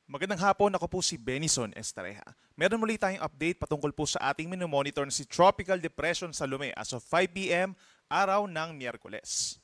Magandang hapon, ako po si Benison Estareja. Meron muli tayong update patungkol po sa ating minomonitor na si Tropical Depression Salome as of 5 p.m. araw ng Miyerkules.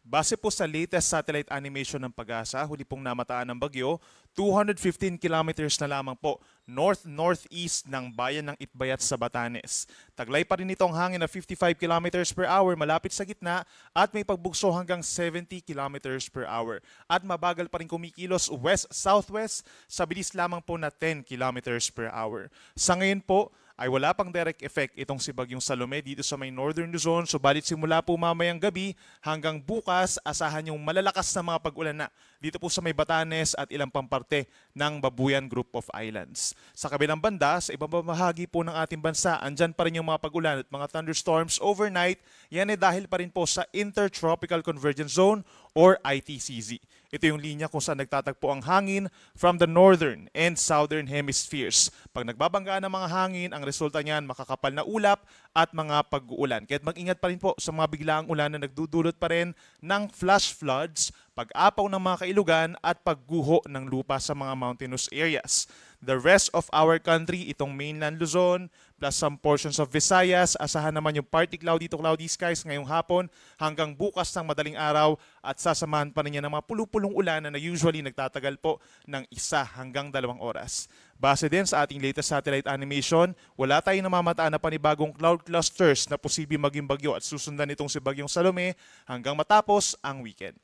Base po sa latest satellite animation ng Pag-asa, huli pong namataan ng bagyo, 215 kilometers na lamang po north-northeast ng bayan ng Itbayat sa Batanes. Taglay pa rin ito ang hangin na 55 kilometers per hour malapit sa gitna at may pagbugso hanggang 70 kilometers per hour. At mabagal pa rin kumikilos west-southwest sa bilis lamang po na 10 kilometers per hour. Sa ngayon po, ay wala pang direct effect itong si Bagyong Salome dito sa may Northern Luzon. Subalit simula po mamayang gabi hanggang bukas, asahan yung malalakas na mga pag-ulan na dito po sa may Batanes at ilang pamparte ng Babuyan Group of Islands. Sa kabilang banda, sa ibang bahagi po ng ating bansa, andyan pa rin yung mga pag-ulan at mga thunderstorms overnight. Yan ay dahil pa rin po sa Intertropical Convergence Zone or ITCZ. Ito yung linya kung saan nagtatagpo ang hangin from the northern and southern hemispheres. Pag nagbabangga ng mga hangin, ang resulta niyan makakapal na ulap at mga pag-uulan. Kaya't mag-ingat pa rin po sa mga biglaang ulan na nagdudulot pa rin ng flash floods, pag-apaw ng mga kailugan at pagguho ng lupa sa mga mountainous areas. The rest of our country, itong mainland Luzon, plus some portions of Visayas, asahan naman yung partly cloudy to cloudy skies ngayong hapon hanggang bukas ng madaling araw at sasamahan pa rin yan ng mga pulupulong ulan na usually nagtatagal po ng 1 hanggang 2 oras. Base din sa ating latest satellite animation, wala tayong namamataan na panibagong cloud clusters na posibleng maging bagyo at susundan itong si Bagyong Salome hanggang matapos ang weekend.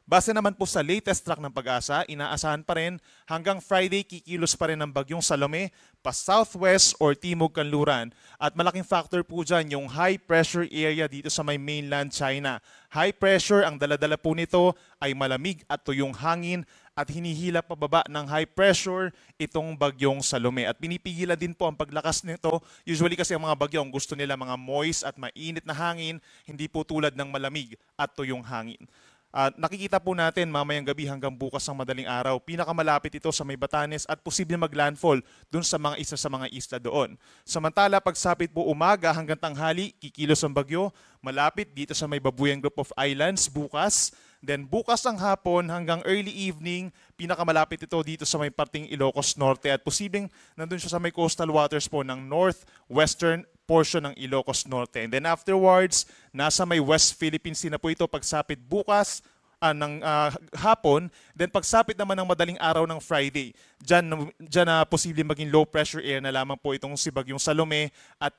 Base naman po sa latest track ng Pag-asa, inaasahan pa rin hanggang Friday kikilos pa rin ang Bagyong Salome pa southwest or timog kanluran. At malaking factor po dyan yung high pressure area dito sa may mainland China. High pressure, ang daladala po nito ay malamig at tuyong hangin at hinihila pababa ng high pressure itong Bagyong Salome. At pinipigilan din po ang paglakas nito. Usually kasi ang mga bagyo, ang gusto nila mga moist at mainit na hangin, hindi po tulad ng malamig at tuyong hangin. Nakikita po natin mamayang gabi hanggang bukas ng madaling araw, pinakamalapit ito sa may Batanes at posibleng maglandfall dun sa mga isa sa mga isla doon. Samantala, pagsapit po umaga hanggang tanghali, kikilos ang bagyo, malapit dito sa may Babuyan Group of Islands bukas. Then bukas ang hapon hanggang early evening, pinakamalapit ito dito sa may parting Ilocos Norte at posibleng nandun siya sa may coastal waters po ng northwestern portion ng Ilocos Norte. And then afterwards, nasa may West Philippine Sea na po ito pagsapit bukas ng hapon. Then pagsapit naman ng madaling araw ng Friday, dyan na posibleng maging low pressure area na lamang po itong si Bagyong Salome at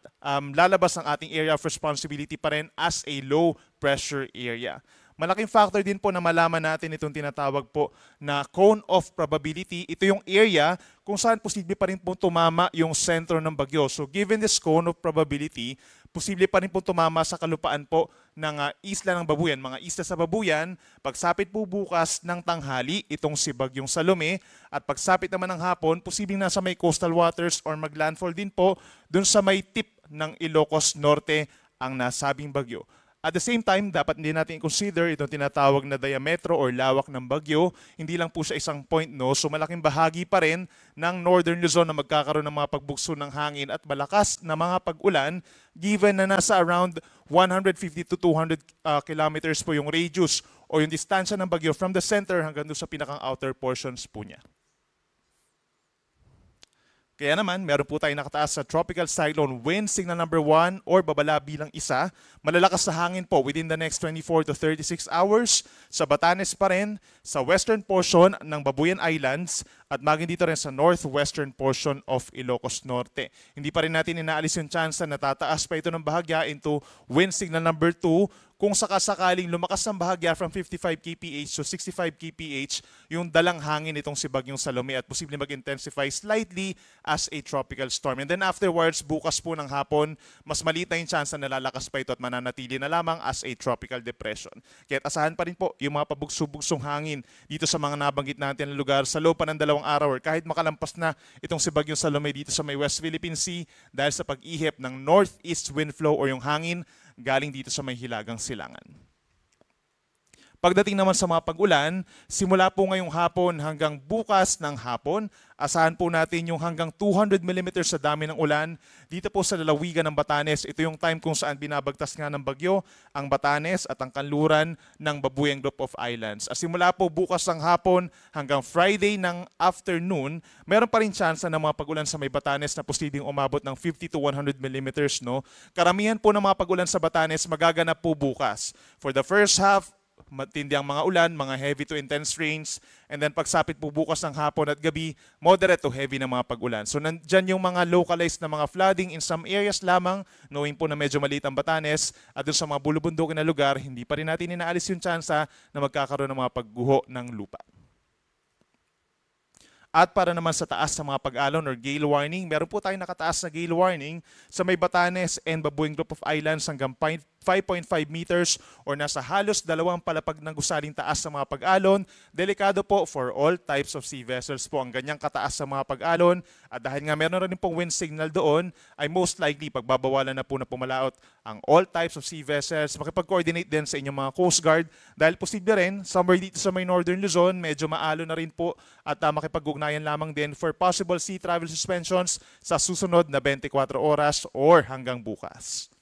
lalabas ang ating area of responsibility pa rin as a low pressure area. Malaking factor din po na malaman natin itong tinatawag po na cone of probability. Ito yung area kung saan posible pa rin po tumama yung sentro ng bagyo. So given this cone of probability, posible pa rin po tumama sa kalupaan po ng isla ng Babuyan, mga isla sa Babuyan. Pagsapit po bukas ng tanghali, itong si Bagyong Salome. At pagsapit naman ng hapon, posibleng nasa may coastal waters or maglandfall din po dun sa may tip ng Ilocos Norte ang nasabing bagyo. At the same time, dapat din natin i-consider itong tinatawag na diametro or lawak ng bagyo. Hindi lang po siya isang point, no? So malaking bahagi pa rin ng Northern Luzon na magkakaroon ng mga pagbugso ng hangin at malakas na mga pag-ulan given na nasa around 150 to 200 kilometers po yung radius o yung distansya ng bagyo from the center hanggang doon sa pinakang outer portions po niya. Kaya naman, meron po tayong nakataas sa Tropical Cyclone Wind Signal number 1 or babala bilang 1. Malalakas sa hangin po within the next 24 to 36 hours sa Batanes pa rin, sa western portion ng Babuyan Islands at maging dito rin sa northwestern portion of Ilocos Norte. Hindi pa rin natin inaalis yung chance na tataas pa ito ng bahagya into Wind Signal number 2 kung sakasakaling lumakas ang bahagya from 55 kph to 65 kph yung dalang hangin itong si Bagyong Salome at posibleng mag-intensify slightly as a tropical storm. And then afterwards, bukas po ng hapon, mas maliit na yung chance na nalalakas pa ito at mananatili na lamang as a tropical depression. Kaya asahan pa rin po yung mga pabugso-bugsong hangin dito sa mga nabanggit natin na lugar sa loob pa ng 2 araw or kahit makalampas na itong si Bagyong Salome dito sa may West Philippine Sea dahil sa pag-ihip ng northeast wind flow o yung hangin galing dito sa may Hilagang Silangan. Pagdating naman sa mga pag-ulan, simula po ngayong hapon hanggang bukas ng hapon, asahan po natin yung hanggang 200 mm sa dami ng ulan dito po sa lalawigan ng Batanes. Ito yung time kung saan binabagtas nga ng bagyo ang Batanes at ang kanluran ng Babuyang Group of Islands. Simula po bukas ng hapon hanggang Friday ng afternoon, meron pa rin tsansa ng mga pag-ulan sa may Batanes na posibleng umabot ng 50 to 100 mm. No? Karamihan po ng mga pag-ulan sa Batanes magaganap po bukas. For the first half, matindi ang mga ulan, mga heavy to intense rains, and then pagsapit po bukas ng hapon at gabi, moderate to heavy na mga pag-ulan. So nandyan yung mga localized na mga flooding in some areas lamang, knowing po na medyo maliit ang Batanes, at dun sa mga bulubundukin na lugar, hindi pa rin natin inaalis yung tsansa na magkakaroon ng mga pagguho ng lupa. At para naman sa taas sa mga pag-alon or gale warning, meron po tayong nakataas na gale warning sa may Batanes and Babuyang Group of Islands hanggang 5.5 meters or nasa halos 2 palapag ng gusaling taas sa mga pag-alon. Delikado po for all types of sea vessels po ang ganyang kataas sa mga pag-alon. At dahil nga meron rin pong wind signal doon, ay most likely pagbabawalan na po na pumalaot ang all types of sea vessels. Makipag-coordinate din sa inyong mga Coast Guard dahil posible rin, somewhere dito sa may Northern Luzon, medyo maalo na rin po at makipag-ugnayan lamang din for possible sea travel suspensions sa susunod na 24 oras or hanggang bukas.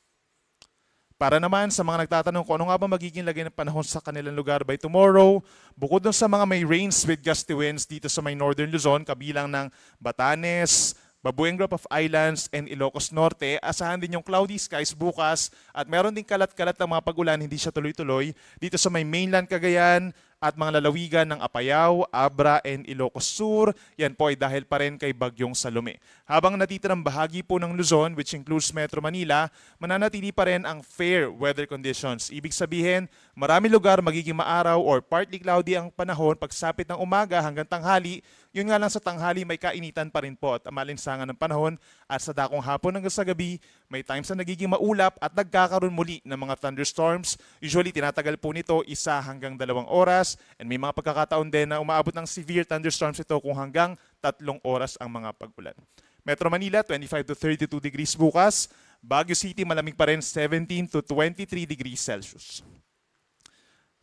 Para naman sa mga nagtatanong kung ano nga ba magiging lagay ng panahon sa kanilang lugar by tomorrow, bukod dun sa mga may rains with gusty winds dito sa may Northern Luzon, kabilang ng Batanes, Babuyang Group of Islands, and Ilocos Norte, asahan din yung cloudy skies bukas at meron din kalat-kalat ng mga pag-ulan, hindi siya tuloy-tuloy, dito sa may mainland Cagayan at mga lalawigan ng Apayao, Abra, and Ilocos Sur. Yan po ay dahil pa rin kay Bagyong Salome. Habang natitirang bahagi po ng Luzon, which includes Metro Manila, mananatili pa rin ang fair weather conditions. Ibig sabihin, marami lugar magiging maaraw or partly cloudy ang panahon pagsapit ng umaga hanggang tanghali. Yun nga lang sa tanghali may kainitan pa rin po at malinsangan ng panahon at sa dakong hapon hanggang sa gabi, may times na nagiging maulap at nagkakaroon muli ng mga thunderstorms. Usually tinatagal po nito 1 hanggang 2 oras and may mga pagkakataon din na umaabot ng severe thunderstorms ito kung hanggang 3 oras ang mga pag-ulan. Metro Manila, 25 to 32 degrees bukas. Baguio City, malamig pa rin 17 to 23 degrees Celsius.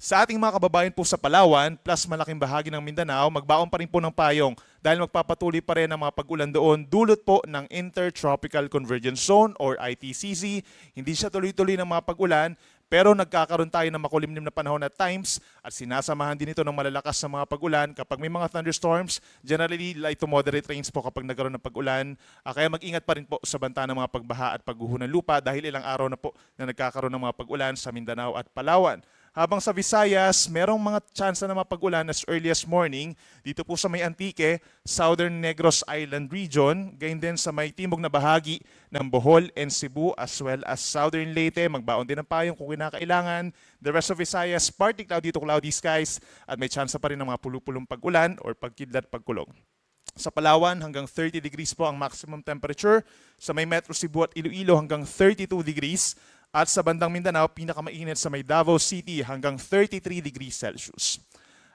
Sa ating mga kababayan po sa Palawan, plus malaking bahagi ng Mindanao, magbaon pa rin po ng payong dahil magpapatuloy pa rin ang mga pag-ulan doon dulot po ng Intertropical Convergence Zone or ITCZ. Hindi siya tuloy-tuloy ng mga pag-ulan, pero nagkakaroon tayo ng makulimlim na panahon at times at sinasamahan din ito ng malalakas na mga pag-ulan. Kapag may mga thunderstorms, generally light to moderate rains po kapag nagkaroon ng pag-ulan. Kaya mag-ingat pa rin po sa banta ng mga pagbaha at pagguho ng lupa dahil ilang araw na po na nagkakaroon ng mga pag-ulan sa Mindanao at Palawan. Habang sa Visayas, merong mga tsansa na mapag-ulan as early as morning dito po sa may Antique, Southern Negros Island region, gayon din sa may timog na bahagi ng Bohol and Cebu as well as Southern Leyte. Magbaon din ng payong kung kinakailangan. The rest of Visayas, partly cloudy to cloudy skies at may tsansa pa rin ng mga pulupulong pag-ulan or pagkidlat pagkulog. Sa Palawan, hanggang 30 degrees po ang maximum temperature. Sa may Metro Cebu at Iloilo, hanggang 32 degrees. At sa bandang Mindanao, pinakamainit sa may Davao City hanggang 33 degrees Celsius.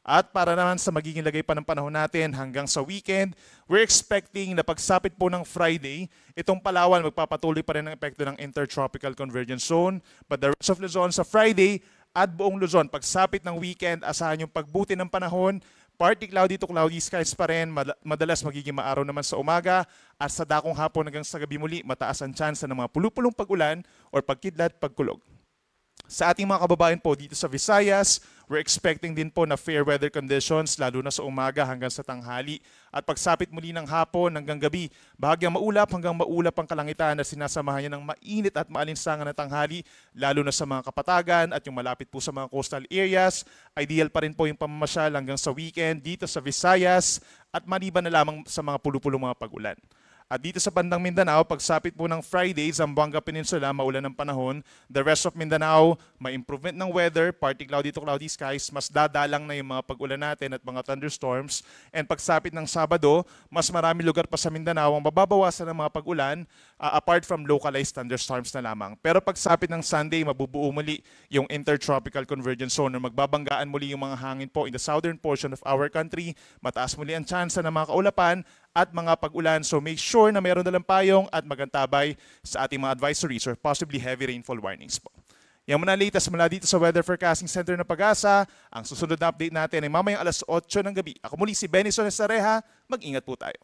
At para naman sa magiging lagay pa ng panahon natin hanggang sa weekend, we're expecting na pagsapit po ng Friday, itong Palawan magpapatuloy pa rin ang epekto ng Intertropical Convergence Zone. But the rest of Luzon sa Friday at buong Luzon, pagsapit ng weekend, asahan yung pagbuti ng panahon, partly cloudy to cloudy skies pa rin, madalas magiging maaraw naman sa umaga at sa dakong hapon hanggang sa gabi muli, mataas ang tsansa ng mga pulupulong pag-ulan or pagkidlat, pagkulog. Sa ating mga kababayan po dito sa Visayas, we're expecting din po na fair weather conditions lalo na sa umaga hanggang sa tanghali. At pagsapit muli ng hapon hanggang gabi, bahagyang maulap hanggang maulap ang kalangitan na sinasamahan niya ng mainit at maalinsangan na tanghali lalo na sa mga kapatagan at yung malapit po sa mga coastal areas. Ideal pa rin po yung pamamasyal hanggang sa weekend dito sa Visayas at maliban na lamang sa mga pulupulong mga pag-ulan. At dito sa bandang Mindanao, pagsapit po ng Friday, Zamboanga Peninsula, maulan ng panahon. The rest of Mindanao, may improvement ng weather, partly cloudy to cloudy skies, mas dadalang na yung mga pag-ulan natin at mga thunderstorms. And pagsapit ng Sabado, mas marami lugar pa sa Mindanao ang mababawasan ng mga pag-ulan apart from localized thunderstorms na lamang. Pero pagsapit ng Sunday, mabubuo muli yung Intertropical Convergence Zone or magbabanggaan muli yung mga hangin po in the southern portion of our country. Mataas muli ang tsansa ng mga kaulapan at mga pag-ulan. So make sure na mayroon dalang payong at magantabay sa ating mga advisories or possibly heavy rainfall warnings po. Yan muna latest mula dito sa Weather Forecasting Center ng Pag-asa. Ang susunod na update natin ay mamayang alas 8 ng gabi. Ako muli si Benny Sones Sareha. Mag-ingat po tayo.